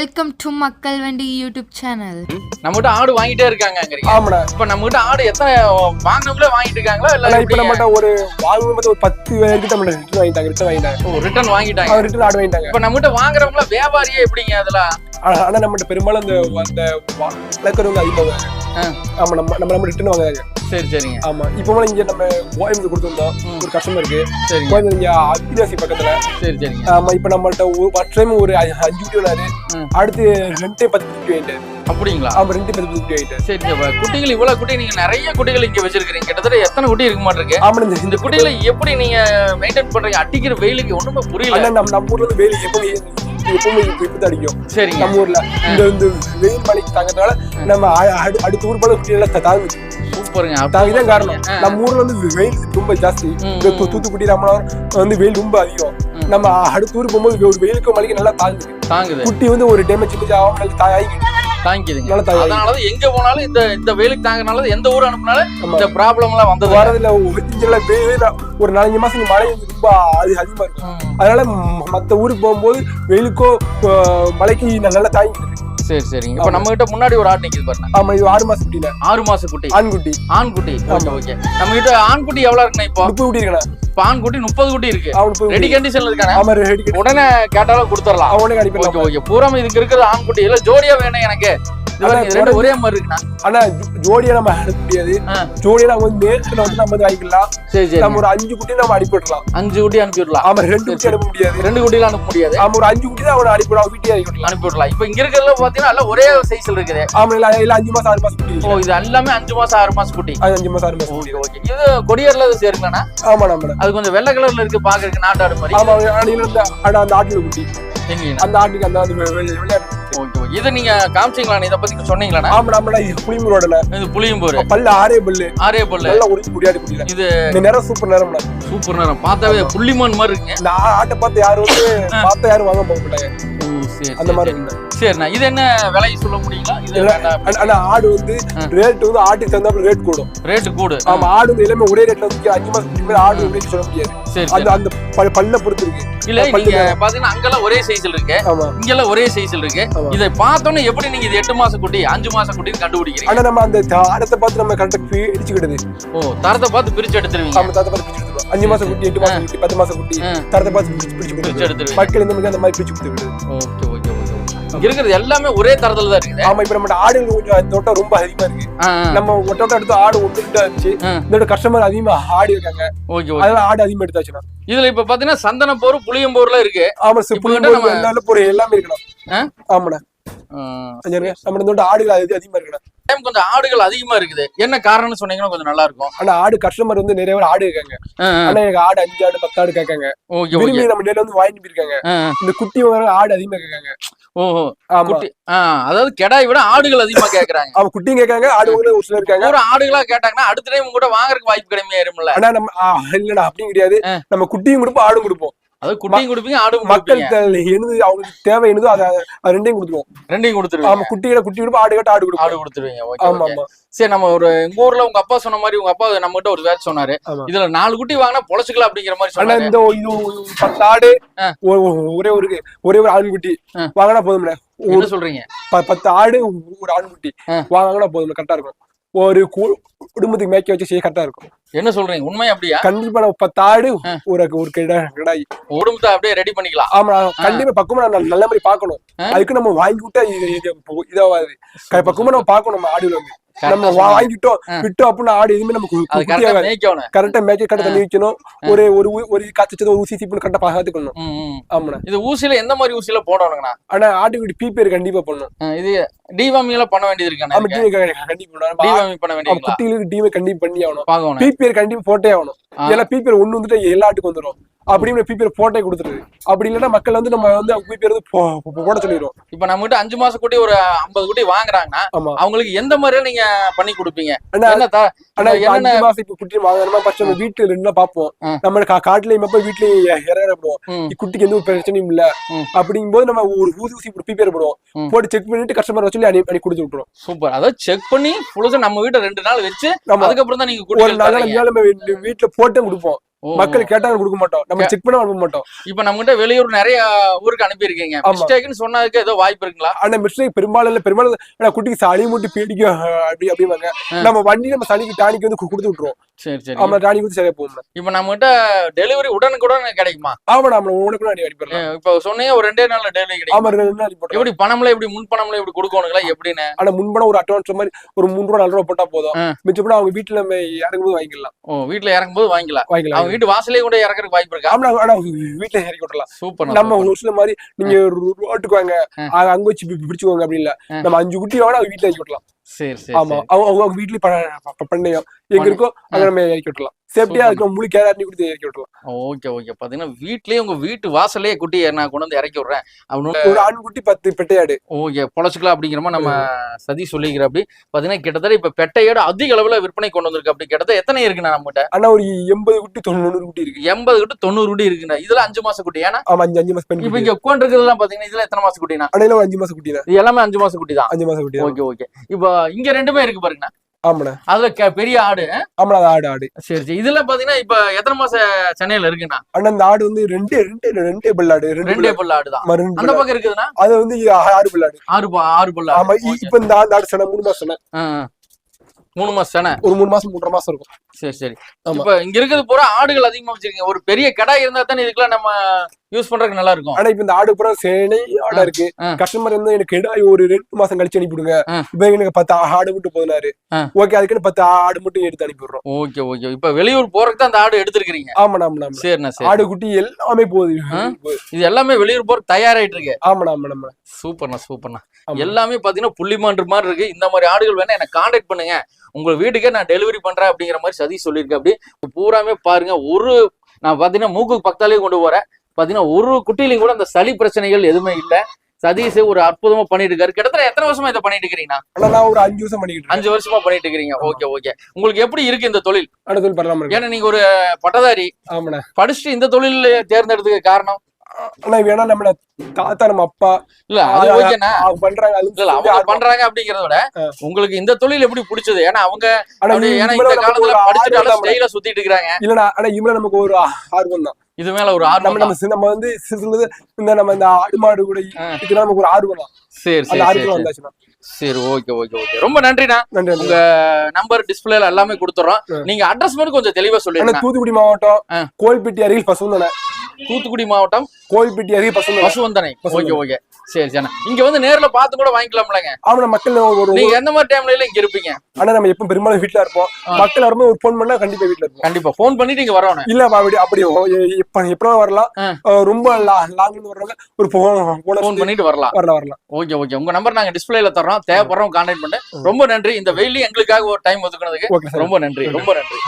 Welcome to மக்கள் வண்டி YouTube channel. நம்மகிட்ட ஆடு வாங்கிட்டே இருக்காங்க. ஆமாண்ணா. இப்ப நம்மகிட்ட ஆடு எத்தனை வாங்கினவங்களே வாங்கிட்டு இருக்காங்களா இல்ல இப்ப நம்மகிட்ட ஒரு வாங்கும்போது ஒரு 10 பேருக்கு நம்ம ரிட்டர்ன் வாங்கிட்டாங்க. ரிட்டர்ன் வாங்கிட்டாங்க. ரிட்டர்ன் ஆடு வாங்கிட்டாங்க. இப்ப நம்மகிட்ட வாங்குறவங்கள வியாபாரியே எப்படிங்க அதெல்லாம்? ஆனா நம்மகிட்ட பெரும்பாலும் அந்த வளர்க்குறவங்க அதிகமாக ஆமா நம்ம ரிட்டர்ன் வாங்குறாங்க. சரி சரிங்க. ஆமா இப்போ இங்க நம்ம கோயம்புத்தூர் கொடுத்துருந்தோம் ஒரு கஸ்டமருக்கு. கோயம்புத்தூர் இங்க அத்தியாசி பக்கத்துல. சரி சரிங்க. ஆமா இப்ப நம்மள்ட்ட ஒரு டைம் ஒரு 5 குட்டி விடாரு, அடுத்து 2-10 குட்டி வாங்கிட்டாரு. அப்படிங்களா? ஆமா 2-10 குட்டி வாங்கிட்டாரு. சரி குட்டிகள் இவ்வளவு குட்டி நீங்க நிறைய குட்டிகள் இங்க வச்சிருக்கீங்க. கிட்டத்தட்ட எத்தனை குட்டி இருக்க மாட்டிருக்கு? ஆமா இந்த குட்டிகளை எப்படி நீங்க மெயின்டைன் பண்றீங்க? அடிக்கிற வெயிலுக்கு ஒண்ணுமே புரியல. நம்ம ஊர்ல இருந்து வெயில் எப்பவுமே இப்பதான் அடிக்கும். சரி நம்ம ஊர்ல இந்த வெயில் மழைக்கு தாங்கிறதுனால நம்ம அடுத்த ஊர் போல குட்டி எல்லாம் தாங்குது. சூப்பருங்க. அதுதான் காரணம். நம்ம ஊர்ல வந்து வெயில் ரொம்ப ஜாஸ்தி. தூத்துக்குடி ராமநாதபுரம் வந்து வெயில் ரொம்ப அதிகம். நம்ம அடுத்த ஊருக்கு போகும்போது ஒரு வெயிலுக்கு மழைக்கு நல்லா தாங்குது. குட்டி வந்து ஒரு டேமேஜ் தாங்கிக்குதுங்க. அதனாலதான் எங்க போனாலும் இந்த வெயிலுக்கு தாங்கனால எந்த ஊர் அனுப்புனாலும் இந்த ப்ராப்ளம் எல்லாம் வந்தது வரதுல. ஒரு 4-5 மாசம் மழை ரொம்ப அதிகமா இருக்கும். அதனால மத்த ஊருக்கு போகும்போது வெயிலுக்கோ மழைக்கு நல்லா தாங்கிக்குது. சரி சரிங்க. இப்ப நம்ம கிட்ட முன்னாடி ஒரு ஆடு நிக்குது பாருங்க. ஆமா இது 6 மாசம் குட்டி. 6 மாசம் குட்டி. ஆண்குட்டி. ஓகே. நம்ம கிட்ட ஆண்குட்டி எவ்வளவு இருக்குன்னா இப்போ 30 குட்டி இருக்குண்ணா. இப்ப ஆண்குட்டி 30 குட்டி இருக்கு. ரெடி கண்டிஷன்ல இருக்கானே. ஆமா ரெடி. உடனே கேட்டாலும் கொடுத்துடலாம். உடனே அனுப்பிடலாம். ஓகே. பூரா இதுக்கு இருக்கிறது ஆண்குட்டி இல்ல ஜோடியா வேணும் எனக்கு. ஒரே மாதிரி இருக்குண்ணா. ஆனா ஜோடியா நம்ம அனுப்ப முடியாது. ஜோடியா நம்ம நேரத்துல வந்து நம்ம வாங்கிக்கலாம். சரி. நம்ம ஒரு 5 குட்டி நம்ம அனுப்பிடலாம். 5 குட்டி அனுப்பிடலாம். ஆமா 2 குட்டி அனுப்ப முடியாது. 2 குட்டில அனுப்ப முடியாது. ஆமா ஒரு 5 குட்டி தான் அவன அனுப்பிடலாம். வீட்டுல அனுப்பிடலாம். இப்ப இங்க இருக்கிறதுல பாத்தீங்கன்னா எல்லாம் ஒரே சைஸ்ல இருக்குது. ஆமா இல்ல 5 மாசம் 6 மாசம் குட்டி. இது எல்லாமே 5 மாசம் 6 மாசம் குட்டி. 5 மாசம் 6 மாசம் குட்டி. ஓகே. இது கொடியர்ல சேருங்கண்ணா. ஆமா நம்ம அது கொஞ்சம் வெள்ளை கலர்ல இருக்கு பாக்குறதுக்கு நாட்டாடு மாதிரி. ஆமா அந்த ஆட்டுல குட்டி. அந்த ஆட்டுக்கு அந்த விளையாட்டு. ஓகே. இத நீங்க காமிச்சீங்களா? இத பத்தி சொன்னீங்களா? ஆமா நம்ம இது புளியம்பூரோட. இது புளியம்பூர். பல்ல ஆரே பல்லு. நல்லா உரிச்சு முடியாது புளியல. இது இந்த நேரம் சூப்பர் நேரம்டா. சூப்பர் நேரம். பார்த்தாவே புள்ளிமான் மாதிரி இருக்கு. இந்த ஆட்டை பார்த்து யாரும் வாங்க போக மாட்டாங்க. அந்த மாதிரி இருக்கு. சரிண்ணா. இது என்ன விலை சொல்ல முடியுங்களா? இது ஆடு வந்து ரேட் வந்து ஆட்டுக்கு தகுந்தாப்புல ரேட் கூடும். ரேட் கூடு. ஆமா ஆடு வந்து எல்லாமே ஒரே ரேட்ல வந்து 5 மாசம் ஆடு ரேட் சொல்ல முடியாது. அந்த பல்ல பொறுத்து இருக்கு. இல்ல நீங்க பாத்தீங்கன்னா அங்கெல்லாம் ஒரே சைஸ்ல இருக்கு. இங்கெல்லாம் ஒரே சைஸ்ல இருக்கு. இதை பார்த்தோன்னே எப்படி நீங்க இது 8 மாசம் குட்டி 5 மாசம் குட்டின்னு கண்டுபிடிக்கிறீங்க? ஆனா நம்ம அந்த தரத்தை பார்த்து நம்ம கரெக்டா பிரிச்சுக்கிடுது. தரத்தை பார்த்து பிரிச்சு எடுத்துருவீங்க. ஆமா தரத்தை பார்த்து பிரிச்சு எடுத்துருவோம். 5 மாசம் குட்டி 8 மாசம் குட்டி 10 மாசம் குட்டி தரத்தை பார்த்து பிரிச்சு எடுத்துருவீங்க. மக்கள் இந்த மாதிரி அந்த மாதிரி பிரிச்சு கொடுத்துருது. ஓகே. இருக்கிறது எல்லாமே ஒரே தரத்துல தான் இருக்குது. ஆமா இப்ப நம்ம ஆடு கொஞ்சம் தோட்டம் ரொம்ப அதிகமா இருக்கு. நம்ம ஒட்டோட்ட எடுத்து ஆடு ஒட்டுக்கிட்டா இருந்துச்சு. இதோட கஸ்டமர் அதிகமா ஆடி இருக்காங்க. அதனால ஆடு அதிகமா எடுத்தாச்சுன்னா இதுல இப்ப பாத்தீங்கன்னா சந்தனப்போர் புளியம்போர்ல இருக்கு. ஆமா புளியம்போர் எல்லாமே இருக்கணும். ஆமாண்ணா நம்ம இந்த ஆடுகள் அதிகமா இருக்கணும். கொஞ்சம் ஆடுகள் அதிகமா இருக்குது. என்ன காரணம்னு சொன்னீங்கன்னா கொஞ்சம் நல்லா இருக்கும். ஆனா ஆடு கஸ்டமர் வந்து நிறைய பேர் ஆடு இருக்காங்க. ஆனா எனக்கு ஆடு 5 ஆடு 10 ஆடு கேட்காங்க. நம்ம நேரில் வந்து வாங்கிட்டு போயிருக்காங்க. இந்த குட்டி ஆடு அதிகமா கேட்காங்க. ஓஹோ. அதாவது கெடாய் விட ஆடுகள் அதிகமா கேக்குறாங்க. அவங்க குட்டியும் கேட்காங்க ஆடுகளும் ஒரு சிலர் இருக்காங்க. ஒரு ஆடுகளா கேட்டாங்கன்னா அடுத்த டைம் கூட வாங்குறதுக்கு வாய்ப்பு கம்மியாயிரும்ல. ஆனா நம்ம இல்லடா அப்படி கிடையாது. நம்ம குட்டியும் கொடுப்போம் ஆடும் கொடுப்போம். அது குட்டியும் கொடுப்பீங்க ஆடும் மக்கள் அவங்களுக்கு தேவை என்னதோ அது ரெண்டையும் கொடுத்துருவோம். ரெண்டையும் கொடுத்துருவோம். ஆமா குட்டி கொடுப்போம் ஆடு கேட்ட ஆடு கொடுத்துருவீங்க. ஆமா ஆமா. சரி நம்ம ஒரு எங்க ஊர்ல உங்க அப்பா சொன்ன மாதிரி உங்க அப்பா நம்ம கிட்ட ஒரு வேலை சொன்னாரு. இதுல 4 குட்டி வாங்கினா பொழைச்சுக்கலாம் அப்படிங்கிற மாதிரி சொன்னாரு. இந்த 10 ஆடு ஒரே ஒரு ஆண்குட்டி வாங்கினா போதும்ல. என்ன சொல்றீங்க? 10 ஆடு ஒரு ஆண்குட்டி வாங்கினா போதும்ல. கரெக்டா இருக்கும். ஒரு குடும்பத்துக்கு மேய்க்க வச்சு செய்ய கரெக்டா இருக்கும். என்ன சொல்றீங்க? உண்மை அப்படியா? கண்டிப்பா நம்ம 10 ஆடு ஒரு கிடாய் குடும்பத்தை அப்படியே ரெடி பண்ணிக்கலாம். ஆமா கண்டிப்பா பக்குவமா நல்ல மாதிரி பாக்கணும். அதுக்கு நம்ம வாங்கி விட்டா இதாவாது. பக்குவமா நம்ம பாக்கணும். ஆடுல வந்து நம்ம வாங்கிட்டோம் விட்டோம் அப்படின்னா ஆடு எதுவுமே நமக்கு கரெக்டா மேய்க்க கரெக்டா தண்ணி வைக்கணும். ஒரு காய்ச்சது ஒரு ஊசி சீப்பு கரெக்டா பாத்துக்கணும். ஆமா இது ஊசியில எந்த மாதிரி ஊசியில போடணுங்கண்ணா? ஆனா ஆட்டுக்குட்டி பிபிஆர் கண்டிப்பா பண்ணணும். இது டிவார்மிங் எல்லாம் பண்ண வேண்டியது இருக்கு. குட்டிகளுக்கு டிவே கண்டிப்பா பண்ணி ஆகணும். பிபிஆர் கண்டிப்பா போட்டே ஆகணும். இதெல்லாம் பிபிஆர் ஒண்ணு வந்துட்டு எல்லா ஆட்டுக்கு வந்துடும். அப்படின்னு பிபிஆர் போட்டே கொடுத்துருது. அப்படி இல்லைன்னா மக்கள் வந்து நம்ம வந்து பிபிஆர் போட சொல்லிடுவோம். இப்ப நம்ம கிட்ட 5 மாசம் குட்டி ஒரு 50 குட்டி வாங்குறாங்கன்னா அவங்களுக்கு எந்த மாதிரியா நீங்க பண்ணி கொடுப்பீங்க? 5 மாசம் இப்ப குட்டி வாங்கணுமா ஃபர்ஸ்ட் நம்ம வீட்டுல ரெண்டு பாப்போம். நம்ம காட்டுலயும் வீட்லயும் இறப்படுவோம். குட்டிக்கு எந்த ஒரு பிரச்சனையும் இல்ல அப்படிங்கும் போது நம்ம ஒரு ஊசி பிபிஆர் போடுவோம். போட்டு செக் பண்ணிட்டு கஸ்டமர் வச்சு அனுப்பி கொடுத்து விட்டுருவோம். சூப்பர். அதாவது செக் பண்ணி நம்ம வீட்டை 2 நாள் வச்சு அதுக்கப்புறம் தான் நீங்க ஒரு நாள் நம்ம வீட்டுல போட்டு கொடுப்போம். மக்கள் கேட்டாலும் கொடுக்க மாட்டோம், நம்ம செக் பண்ண அனுப்ப மாட்டோம். இப்ப நம்ம கிட்ட வெளியூர் நிறைய ஊருக்கு அனுப்பி இருக்கீங்க, மிஸ்டேக்னு சொன்னதுக்கு ஏதோ வாய்ப்பு இருக்குங்களா? ஆனா மிஸ்டேக் பெரும்பாலும் இல்ல, பெரும்பாலும் குட்டிக்கு சளி மூட்டி பீடிக்கும் அப்படிம்பாங்க. நம்ம வண்டி நம்ம சளிக்கு டானிக்கு வந்து கொடுத்து விட்டுருவோம். சரி சரி. ஆமா, டானிக்கு வந்து சரியா போகும். இப்ப நம்ம கிட்ட டெலிவரி உடனுக்குடன் கிடைக்குமா? ஆமா, நம்ம உடனுக்குடன் அனுப்பிடலாம். இப்ப சொன்னீங்க ஒரு 2 நாள்ல டெலிவரி கிடைக்கும். ஆமா, 2 நாள் அனுப்பி. எப்படி பணம்ல எப்படி முன் பணம்ல எப்படி கொடுக்கணுங்களா எப்படின்னு? ஆனா முன்பணம் ஒரு அட்வான்ஸ் மாதிரி ஒரு 3 ரூபா 4 ரூபா போட்டா போதும், மிச்சப்படி அவங்க வீட்டுல நம்ம இறங்கும்போது வாங்கிக்கலாம். வீட்டுல இறங்கும்போது வாங்கிக்கலாம். அவங்க வீட்டு வாசலே கூட இறக்குறதுக்கு வாய்ப்பு இருக்கா? ஆனா வீட்டுல இறக்கி விட்டுறலாம். சூப்பர். நம்ம ஒரு சில மாதிரி நீங்க ரோட்டுக்கு வாங்க அங்க வச்சு பிடிச்சுக்கோங்க அப்படி இல்ல, நம்ம 5 குட்டி வாங்க வீட்டுல இறக்கி விட்டலாம். சரி சரி. ஆமா, அவங்க வீட்லயே பண்ணையம் எங்க இருக்கோ அங்க நம்ம இறக்கி விட்டுலாம். சேஃப்டியா அதுக்கு முழு கேரண்டி கொடுத்து இறக்கி விட்டுலாம். Okay okay. பாத்தீங்கன்னா வீட்லயே உங்க வீட்டு வாசலே குட்டி நான் கொண்டு வந்து இறக்கி விடுறேன். ஒரு ஆண் குட்டி 10 பெட்டையாடு. ஓகே, பொழைச்சுக்கலாம் அப்படிங்கிற மாதிரி நம்ம சதி சொல்லிக்கிற. அப்படி பாத்தீங்கன்னா கிட்டத்தட்ட இப்ப பெட்டையாடு அதிக அளவுல விற்பனை கொண்டு வந்திருக்கு. அப்படி கிட்டத்தட்ட எத்தனை இருக்குண்ணா நம்ம கிட்ட? ஆனா ஒரு 80 குட்டி 90 குட்டி இருக்கு. 80 குட்டி 90 குட்டி இருக்குண்ணா. இதுல 5 மாச குட்டி. ஏன்னா ஆமா, 5 மாசம் பெண். இப்ப இங்க உட்காந்து இருக்கிறதெல்லாம் பாத்தீங்கன்னா இதுல எத்தனை மாச குட்டினா? அடையில 5 மாச குட்டி தான். இது எல்லாமே 5 மாச குட்டி தான். 5 மாச குட்டி. Okay okay. இப்ப இங்க 2மே இருக்கு பாருங்கண்ணா. ஆமாண்ணா. அதுல பெரிய ஆடு. ஆமாண்ணா, அது ஆடு. சரி சரி. இதுல பாத்தீங்கன்னா இப்ப எத்தனை மாச சென்னையில இருக்குண்ணா? அண்ணா இந்த ஆடு வந்து ரெண்டே பல்லாடு. 2 பல்லாடு தான். அந்த பக்கம் இருக்குதுன்னா அது வந்து 6 பல்லாடு. 6 பல்லாடு. ஆமா, இப்ப இந்த ஆடு சென 3 மாசம் சென. 3 மாசம் சென. ஒரு 3 மாசம் 3.5 மாசம் இருக்கும். சரி சரி. இப்ப இங்க இருக்கிறது பூரா ஆடுகள் அதிகமா வச்சிருக்கீங்க. ஒரு பெரிய கடை இருந்தா தானே இதுக்கெல்லாம் நம்ம யூஸ் பண்றதுக்கு நல்லா இருக்கும். ஆனா இப்ப இந்த ஆடு பூரா சேனை ஆடா இருக்கு. கஸ்டமர் வந்து எனக்கு கெடாய் ஒரு 2 மாசம் கழிச்சு அனுப்பிவிடுங்க, இப்ப எனக்கு 10 ஆடு மட்டும் போதுனாரு. ஓகே, அதுக்குன்னு 10 ஆடு மட்டும் எடுத்து அனுப்பிடுறோம். Okay okay. இப்ப வெளியூர் போறதுக்கு தான் அந்த ஆடு எடுத்துருக்கீங்க? ஆமாண்ணா ஆமாண்ணா. சரிண்ணா சரி. ஆடு குட்டி எல்லாமே போகுது. இது எல்லாமே வெளியூர் போறதுக்கு தயாராயிட்டு இருக்கு? ஆமாண்ணா ஆமாண்ணா. சூப்பர்ண்ணா சூப்பர்ண்ணா. எல்லாமே பாத்தீங்கன்னா புள்ளிமான்ற மாதிரி இருக்கு. இந்த மாதிரி ஆடுகள் வேணா என்ன கான்டாக்ட் பண்ணுங்க, உங்க வீட்டுக்கே நான் டெலிவரி பண்றேன் அப்படிங்கிற மாதிரி சதி சொல்லியிருக்கேன். அப்படி பூராமே பாருங்க. நான் பாத்தீங்கன்னா மூக்கு பக்கத்தாலேயே கொண்டு போறேன். பாத்தீங்கன்னா ஒரு குட்டிலையும் கூட அந்த சளி பிரச்சனைகள் எதுவுமே இல்ல. சதீஷ் ஒரு அற்புதமா பண்ணிட்டு இருக்காரு. கிட்டத்தட்ட எத்தனை வருஷமா இதை பண்ணிட்டு இருக்கீங்கன்னா? நான் ஒரு 5 வருஷம் பண்ணிட்டு 5 வருஷமா பண்ணிட்டு இருக்கீங்க. Okay okay. உங்களுக்கு எப்படி இருக்கு இந்த தொழில்? ஏன்னா நீங்க ஒரு பட்டதாரி. ஆமாண்ணா. படிச்சுட்டு இந்த தொழில் தேர்ந்தெடுத்ததுக்கு காரணம்? வேணா நம்ம தாத்தா நம்ம அப்பா இல்ல அது ஓகேண்ணா பண்றாங்க, அவங்க பண்றாங்க அப்படிங்கறத விட உங்களுக்கு இந்த தொழில் எப்படி பிடிச்சது? ஏன்னா அவங்க ஏன்னா இந்த காலத்துல படிச்சுட்டு ஸ்டைலா சுத்திட்டு இருக்காங்க. இல்லடா, ஆனா இவங்க நமக்கு ஒரு ஆர்வம் தான். இது மேல ஒரு ஆர்வம். நம்ம வந்து இந்த நம்ம இந்த ஆடு மாடு கூட இதுல நமக்கு ஒரு ஆர்வம் தான். சரி சரி சரி. Okay okay okay. ரொம்ப நன்றிண்ணா. உங்க நம்பர் டிஸ்பிளேல எல்லாமே கொடுத்துறோம். நீங்க அட்ரஸ் மட்டும் கொஞ்சம் தெளிவா சொல்லுங்க. தூத்துக்குடி மாவட்டம் கோயில்பட்டி அருகில் பசுவந்தனை. தூத்துக்குடி மாவட்டம் கோயில்பட்டி அருகில் பசுவந்தனை. Okay okay. சரி சரி. இங்க வந்து நேர்ல பார்த்து கூட வாங்கிக்கலாம்லங்க? ஆமா, மக்கள் நீங்க எந்த மாதிரி டைம்ல எல்லாம் இங்க இருப்பீங்க? ஆனா நம்ம எப்பவும் பெரும்பாலும் வீட்டுல இருப்போம். மக்கள் வரும்போது ஒரு போன் பண்ணா கண்டிப்பா வீட்டுல இருப்போம். கண்டிப்பா போன் பண்ணிட்டு இங்க வரணும். இல்ல அப்படி எப்ப வரலாம். ரொம்ப லாங்ல வர்றவங்க ஒரு போன் பண்ணிட்டு வரலாம். Okay okay. உங்க நம்பர் நாங்க டிஸ்பிளேல தர்றோம். தேவைப்படுறவங்க கான்டாக்ட் பண்ணு. ரொம்ப நன்றி. இந்த வெயிலி எங்களுக்காக ஒரு டைம் ஒதுக்குனதுக்கு ரொம்ப நன்றி. ரொம்ப நன்றி.